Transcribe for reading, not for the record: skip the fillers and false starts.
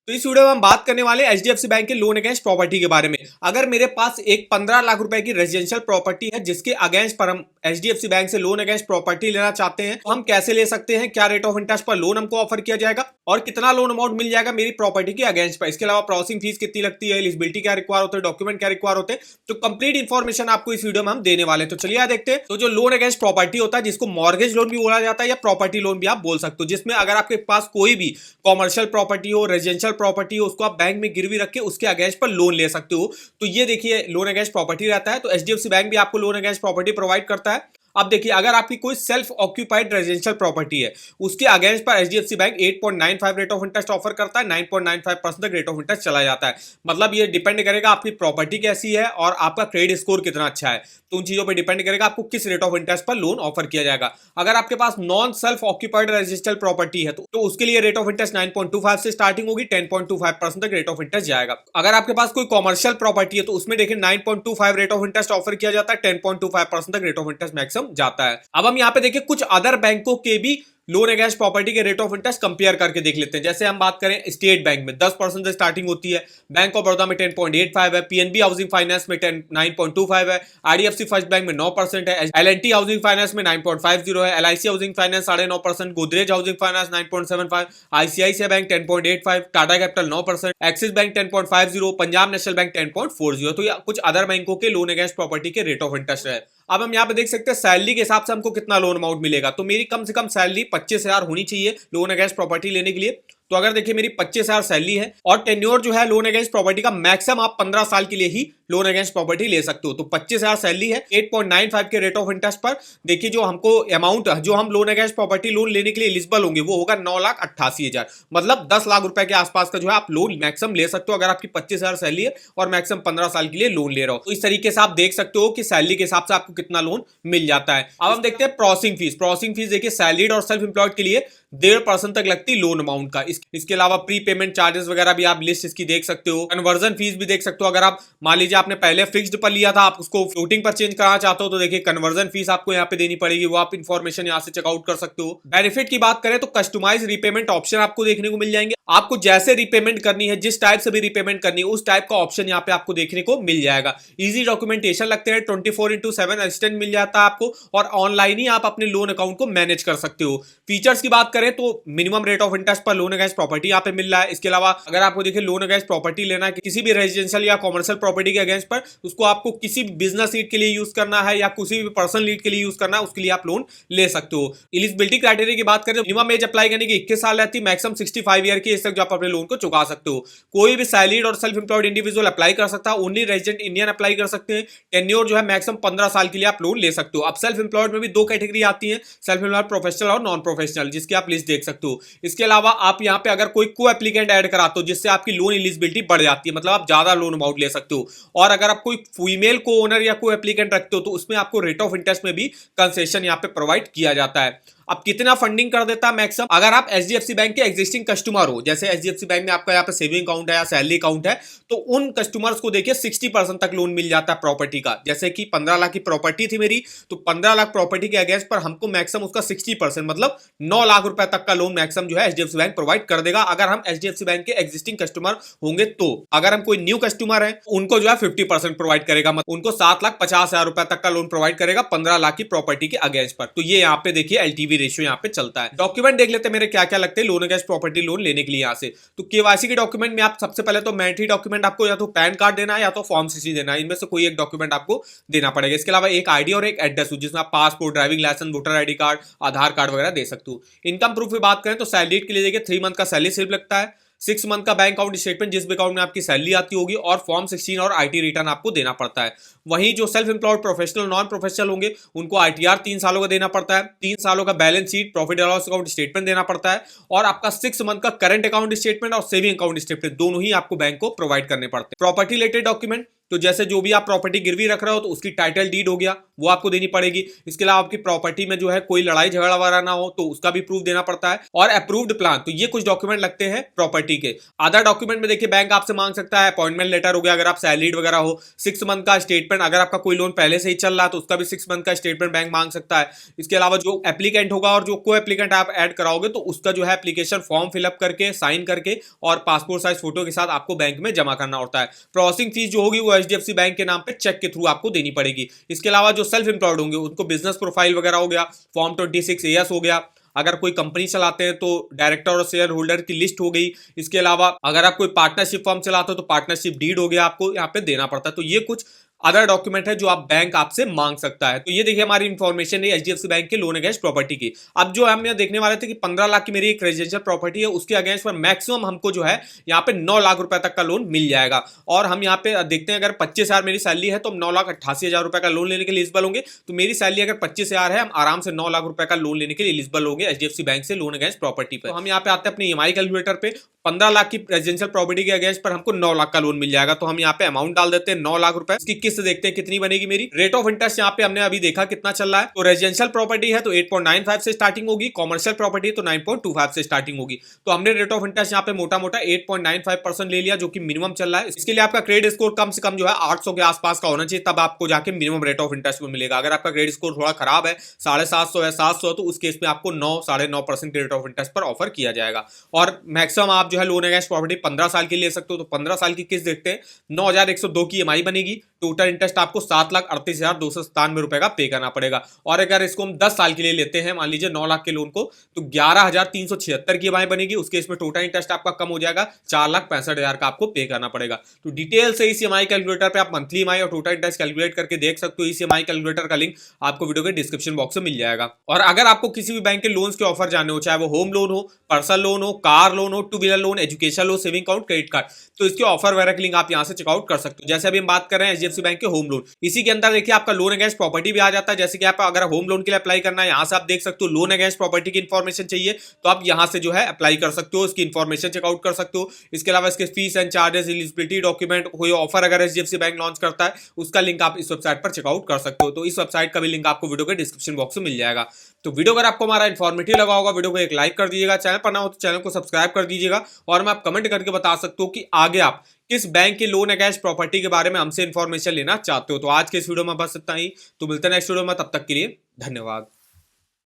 तो इस वीडियो में हम बात करने वाले एचडीएफसी बैंक के लोन अगेंस्ट प्रॉपर्टी के बारे में। अगर मेरे पास एक 15 लाख रुपए की रेजिडेंशियल प्रॉपर्टी है जिसके अगेंस्ट पर हम एचडीएफसी बैंक से लोन अगेंस्ट प्रॉपर्टी लेना चाहते हैं, तो हम कैसे ले सकते हैं, क्या रेट ऑफ इंटरेस्ट पर लोन हमको ऑफर किया जाएगा और कितना लोन अमाउंट मिल जाएगा मेरी प्रॉपर्टी के अगेंस्ट पर। इसके अलावा प्रोसेसिंग फीस कितनी लगती है, एलिजिबिलिटी क्या रिक्वायर होते हैं, डॉक्यूमेंट क्या रिक्वायर होते हैं, तो कंप्लीट इन्फॉर्मेशन आपको इस वीडियो में हम देने वाले हैं। तो चलिए देखते हैं। तो जो लोन अगेंस्ट प्रॉपर्टी होता है, जिसको मॉर्गेज लोन भी बोला जाता है या प्रॉपर्टी लोन भी आप बोल सकते हो, जिसमें अगर आपके पास कोई भी कॉमर्शियल प्रॉपर्टी हो, रेजिडेंशियल प्रॉपर्टी हो, उसको आप बैंक में गिरवी रख के उसके अगेंस्ट पर लोन ले सकते हो। तो ये देखिए लोन अगेंस्ट प्रॉपर्टी रहता है। तो एचडीएफसी बैंक भी आपको लोन अगेंस्ट प्रॉपर्टी प्रोवाइड करता है। अब देखिए, अगर आपकी कोई सेल्फ ऑक्यूपाइड रेजिडेंशियल प्रॉपर्टी है, उसके अगेंस्ट पर HDFC bank 8.95 rate of interest offer करता है। 9.95% तक रेट ऑफ इंटरेस्ट चला जाता है। मतलब ये डिपेंड करेगा आपकी प्रॉपर्टी कैसी है और आपका क्रेडिट स्कोर कितना अच्छा है, तो उन चीजों पर डिपेंड करेगा आपको किस रेट ऑफ इंटरेस्ट पर लोन ऑफर किया जाएगा। अगर आपके पास non self occupied residential property है तो उसके लिए रेट ऑफ इंटरेस्ट 9.25 से स्टार्टिंग होगी, 10.25% तक रेट ऑफ इंटरेस्ट जाएगा। अगर आपके पास कोई कॉमर्शियल प्रॉपर्टी है तो उसमें देखिए 9.25 रेट ऑफ इंटरेस्ट ऑफर किया जाता है, 10.25% तक रेट ऑफ इंटरेस्ट मैक्सिमम जाता है। अब हम यहाँ पे देखिए कुछ अदर बैंकों के भी लोन अगेंस्ट प्रॉपर्टी के रेट ऑफ इंटरेस्ट कंपेयर करके देख लेते हैं। जैसे हम बात करें स्टेट बैंक में 10% से स्टार्टिंग होती है, बैंक ऑफ बड़ौदा में 10.85 है, पीएनबी हाउसिंग फाइनेंस में 9.25 है, आईडीएफसी फर्स्ट बैंक में 9% है, एलएनटी हाउसिंग फाइनेंस में 9.50 है, LIC housing finance 9.5%, Godrej housing finance 9.75, ICICI bank 10.85, Tata capital 9%, axis bank 10.50, Punjab national bank 10.40। तो ये कुछ अदर बैंकों के लोन अगेंस्ट प्रॉपर्टी के रेट ऑफ इंटरेस्ट है। अब हम यहाँ पे देख सकते हैं सैलरी के हिसाब से हमको कितना लोन अमाउंट मिलेगा। तो मेरी कम से कम सैलरी 25,000 होनी चाहिए लोन अगेंस्ट प्रॉपर्टी लेने के लिए। तो अगर देखिए मेरी 25,000 सैलरी है और टेन्योर जो है लोन अगेंस्ट प्रॉपर्टी का मैक्सिमम आप 15 साल के लिए ही लोन अगेंस्ट प्रॉपर्टी ले सकते हो। तो 25,000 सैलरी है, 8.95 के रेट ऑफ इंटरेस्ट पर देखिए जो हमको अमाउंट जो हम लोन अगेंस्ट प्रॉपर्टी लोन लेने के लिए एलिजिबल होंगे वो होगा 9,88,000। मतलब 10 लाख रुपए के आसपास का जो है आप लोन मैक्सिमम ले सकते हो अगर आपकी 25,000 सैलरी है और मैक्सिमम 15 साल के लिए लोन ले रहे हो। तो इस तरीके से आप देख सकते हो कि सैलरी के हिसाब से आपको कितना लोन मिल जाता है। अब हम देखते हैं प्रोसेसिंग फीस। प्रोसेसिंग फीस देखिए सैलरीड और सेल्फ एम्प्लॉयड के लिए 1.5% तक लगती लोन अमाउंट का। इसके अलावा प्री पेमेंट चार्जेस वगैरह भी आप लिस्ट इसकी देख सकते हो। कन्वर्जन फीस भी देख सकते हो। अगर आप मान लीजिए आपने पहले फिक्स्ड पर लिया था, आप उसको फ्लोटिंग पर चेंज कराना चाहते हो, तो देखिए कन्वर्जन फीस आपको यहाँ पे देनी पड़ेगी। वो आप इन्फॉर्मेशन यहाँ से चेकआउट कर सकते हो। बेनिफिट की बात करें तो कस्टमाइज रीपेमेंट ऑप्शन आपको देखने को मिल जाएंगे। आपको जैसे रीपेमेंट करनी है, जिस टाइप से भी रीपेमेंट करनी है, उस टाइप का ऑप्शन यहाँ पे आपको देखने को मिल जाएगा। इजी डॉक्यूमेंटेशन लगते हैं, 24/7 असिस्टेंट मिल जाता है आपको और ऑनलाइन ही आप अपने लोन अकाउंट को मैनेज कर सकते हो। फीचर्स की बात करें तो मिनिमम रेट ऑफ इंटरेस्ट पर लोन अगेंस्ट प्रॉपर्टी यहाँ पे मिल रहा है। इसके अलावा अगर आपको देखिए लोन अगेंस्ट प्रॉपर्टी लेना है किसी भी रेजिडेंशियल या कॉमर्शियल प्रॉपर्टी के अगेंस्ट पर, उसको आपको किसी भी बिजनेस नीड के लिए यूज करना है या किसी भी पर्सनल नीड के लिए यूज करना है, उसके लिए आप लोन ले सकते हो। एलिजिबिलिटी क्राइटेरिया की बात करें तो मिनिमम एज अप्लाई करने की 21 साल रहती है, मैक्सिमम 65 ईयर की एज तक जो आप अपने लोन को चुका सकते हो। कोई भी सैलरीड और सेल्फ एम्प्लॉयड इंडिविजुअल अप्लाई कर सकता है, ओनली रेजिडेंट इंडियन अप्लाई कर सकते हैं। टेन्योर जो है मैक्सिमम 15 साल के लिए आप लोन ले सकते हो। अब सेल्फ एम्प्लॉयड में भी 2 कैटेगरी आती है, सेल्फ एम्प्लॉयड प्रोफेशनल और नॉन प्रोफेशनल, जिसकी आप लिस्ट देख सकते हो। इसके अलावा आप यहाँ पे अगर कोई को एप्लीकेंट ऐड कराते हो जिससे आपकी लोन एलिजिबिलिटी बढ़ जाती है, मतलब आप ज्यादा लोन अमाउंट ले सकते हो। और अगर आप कोई फीमेल को ओनर या को एप्लीकेंट रखते हो तो उसमें आपको रेट ऑफ इंटरेस्ट में भी कंसेशन यहाँ पे प्रोवाइड किया जाता है। अब कितना फंडिंग कर देता है मैक्सिमम, अगर आप एचडीएफसी बैंक के एग्जिस्टिंग कस्टमर हो, जैसे एचडीएफसी बैंक में आपका यहाँ पे सेविंग अकाउंट है या सैलरी अकाउंट है, तो उन कस्टमर्स को देखिए 60% तक लोन मिल जाता है प्रॉपर्टी का। जैसे कि 15 लाख की प्रॉपर्टी थी मेरी, तो 15 लाख प्रॉपर्टी के अगेंस्ट पर हमको मैक्सिमम उसका 60% मतलब 9 लाख रुपए तक का लोन मैक्सिमम जो है एचडीएफसी बैंक प्रोवाइड कर देगा अगर हम एचडीएफसी बैंक के एग्जिस्टिंग कस्टमर होंगे। तो अगर हम कोई न्यू कस्टमर है उनको जो है 50% प्रोवाइड करेगा, मतलब उनको 7,50,000 रुपए तक का लोन प्रोवाइड करेगा 15 लाख की प्रॉपर्टी के अगेंस्ट पर। तो ये यहाँ पे देखिए एलटीवी रेशियो यहाँ पे चलता है। डॉक्यूमेंट देख लेते हैं मेरे क्या क्या लगते हैं लोन अगेंस्ट प्रॉपर्टी लोन लेने के लिए। यहाँ से तो केवाईसी के डॉक्यूमेंट में आप सबसे पहले तो मैंडेटरी डॉक्यूमेंट आपको या तो पैन कार्ड देना है या तो फॉर्म 60 देना है, इनमें से कोई एक डॉक्यूमेंट आपको देना पड़ेगा। इसके अलावा एक आईडी और एक एड्रेस जिसमें आप passport, driving licence, voter ID card, Aadhaar card वगैरह दे सकते हो। इनकम प्रूफ की बात करें तो सैलरी के लिए देखिए 3 मंथ का सैलरी स्लिप लगता है, 6 मंथ का बैंक अकाउंट स्टेटमेंट जिस भी अकाउंट में आपकी सैलरी आती होगी, और फॉर्म 16 और आईटी रिटर्न आपको देना पड़ता है। वहीं जो self employed professional non professional होंगे उनको आईटीआर 3 सालों का देना पड़ता है, 3 सालों का balance sheet, profit and loss account statement देना पड़ता है, और आपका 6 मंथ का करंट अकाउंट स्टेटमेंट और सेविंग अकाउंट स्टेटमेंट दोनों ही आपको बैंक को प्रोवाइड करने पड़ते हैं। प्रॉपर्टी रिलेटेड डॉक्यूमेंट तो जैसे जो भी आप प्रॉपर्टी गिरवी रख रहे हो तो उसकी टाइटल डीड हो गया, वो आपको देनी पड़ेगी। इसके अलावा आपकी प्रॉपर्टी में जो है कोई लड़ाई झगड़ा वगैरह ना हो तो उसका भी प्रूफ देना पड़ता है, और अप्रूव्ड प्लान, तो ये कुछ डॉक्यूमेंट लगते हैं प्रॉपर्टी के। अदर डॉक्यूमेंट में देखिए बैंक आपसे मांग सकता है अपॉइंटमेंट लेटर हो गया अगर आप सैलरीड वगैरह हो, 6 मंथ का स्टेटमेंट स्टेटमेंट, अगर आपका कोई लोन पहले से ही चल रहा है तो उसका भी 6 मंथ का स्टेटमेंट बैंक मांग सकता है। इसके अलावा जो एप्लीकेंट होगा और जो को एप्लीकेंट आप ऐड कराओगे तो उसका जो है एप्लीकेशन फॉर्म फिलअप करके साइन करके और पासपोर्ट साइज फोटो के साथ आपको बैंक में जमा करना होता है। प्रोसेसिंग फीस जो होगी वो एचडीएफसी बैंक के नाम पे चेक के थ्रू आपको देनी पड़ेगी। इसके अलावा जो सेल्फ एम्प्लॉयड होंगे उनको बिजनेस प्रोफाइल वगैरह हो गया, फॉर्म 26 हो गया, अगर कोई कंपनी चलाते हैं तो डायरेक्टर और शेयर होल्डर की लिस्ट हो गई। इसके अलावा अगर आप कोई पार्टनरशिप फर्म चलाते हो तो पार्टनरशिप डीड हो गया, आपको यहाँ पे देना पड़ता है। तो ये कुछ अदर डॉक्यूमेंट है जो आप बैंक आपसे मांग सकता है। तो ये देखिए हमारी इंफॉर्मेशन है एचडीएफसी बैंक के लोन अगेंस्ट प्रॉपर्टी की। अब जो हम यहाँ देखने वाले थे कि 15 लाख की मेरी एक रेजिडेंशियल प्रॉपर्टी है, उसके अगेंस्ट पर मैक्सिमम हमको जो है यहाँ पे 9 लाख रुपए तक का लोन मिल जाएगा। और हम यहाँ पे देखते हैं अगर 25,000 मेरी सैलरी है तो हम 9,88,000 रुपए का लोन लेने के लिए एलिजिबल होंगे। तो मेरी सैलरी अगर 25,000 है, हम आराम से 9 लाख रुपए का लोन लेने के लिए एलिजिबल होंगे एचडीएफसी बैंक से लोन अगेंस्ट प्रॉपर्टी पर। तो हम यहाँ पे आते हैं अपने ईएमआई कैलकुलेटर पे। 15 लाख की रेजिडेंशियल प्रॉपर्टी के अगेंस्ट पर हमको 9 लाख का लोन मिल जाएगा। तो हम यहाँ पे अमाउंट डाल देते हैं 9 लाख रुपए। इसकी किस्त देखते हैं कितनी बनेगी मेरी। रेट ऑफ इंटरेस्ट यहाँ पे हमने अभी देखा कितना चल रहा है। तो रेजिडेंशियल प्रॉपर्टी है तो 8.95 से स्टार्टिंग होगी, कॉमर्शियल प्रॉपर्टी है तो 9.25 से स्टार्टिंग होगी। तो हमने रेट ऑफ इंटरेस्ट यहाँ पे मोटा मोटा 8.95% ले लिया जो कि मिनिमम चल रहा है। इसके लिए आपका क्रेडिट स्कोर कम से कम जो है 800 के आसपास का होना चाहिए, तब आपको जाके मिनिमम रेट ऑफ इंटरेस्ट में मिलेगा। अगर आपका क्रेडिट स्कोर थोड़ा खराब है, 750 है, 700, तो उस केस में आपको 9-9.5% रेट ऑफ इंटरेस्ट पर ऑफर किया जाएगा। और मैक्सिमम आप जो है लोन अगेंस्ट प्रॉपर्टी 15 साल के लिए ले सकते हो। तो 15 साल की किस्त देखते हैं, 9,102 की ईएमआई बनेगी। टोटल इंटरेस्ट आपको 7,38,297 रुपए का पे करना पड़ेगा। और अगर इसको हम 10 साल के लिए लेते हैं, मान लीजिए 9 लाख के लोन को, तो 11,376 की ईएमआई बनेगी। उसके इसमें टोटल इंटरेस्ट आपका कम हो जाएगा, 4,65,000 का आपको पे करना पड़ेगा। तो डिटेल से इस ईएमआई कैलकुलेटर पे आप मंथली ईएमआई और टोटल इंटरेस्ट कैलकुलेट करके देख सकते हो। इस ईएमआई कैलकुलेटर का लिंक आपको वीडियो के डिस्क्रिप्शन बॉक्स में मिल जाएगा। और अगर आपको किसी भी बैंक के लोन्स के ऑफर जानने हो, चाहे वो होम लोन हो, पर्सनल लोन हो, कार लोन हो, two wheeler loan, education loan, saving account, credit card, तो इसके ऑफर वगैरह के लिंक आप यहां से चेकआउट कर सकते हो। जैसे अभी हम बात कर रहे हैं एचडीएफसी बैंक के होम लोन, इसी के अंदर देखिए आपका लोन अगेंस्ट प्रॉपर्टी भी आ जाता है। जैसे कि आप अगर होम लोन के लिए अप्लाई करना है, यहां से आप देख सकते हो लोन अगेंस्ट प्रॉपर्टी की इन्फॉर्मेशन चाहिए तो आप यहां से जो है अप्लाई कर सकते हो, इसकी इन्फॉर्मेशन चेकआउट कर सकते हो। इसके अलावा इसके fees and charges, eligibility document, कोई ऑफर अगर एचडीएफसी बैंक लॉन्च करता है उसका लिंक आप इस वेबसाइट पर चेकआउट कर सकते हो। तो इस वेबसाइट का भी लिंक आपको वीडियो के डिस्क्रिप्शन बॉक्स में मिल जाएगा। तो वीडियो अगर आपको हमारा इन्फॉर्मेटिव लगा होगा, वीडियो को एक लाइक कर दीजिएगा, चैनल पर ना हो तो चैनल को सब्सक्राइब कर दीजिएगा। और मैं आप कमेंट करके बता सकते हो कि आगे आप किस बैंक के लोन अगेंस्ट प्रॉपर्टी के बारे में हमसे इन्फॉर्मेशन लेना चाहते हो। तो आज के इस वीडियो में बस इतना ही। तो मिलते हैं नेक्स्ट वीडियो में, तब तक के लिए धन्यवाद।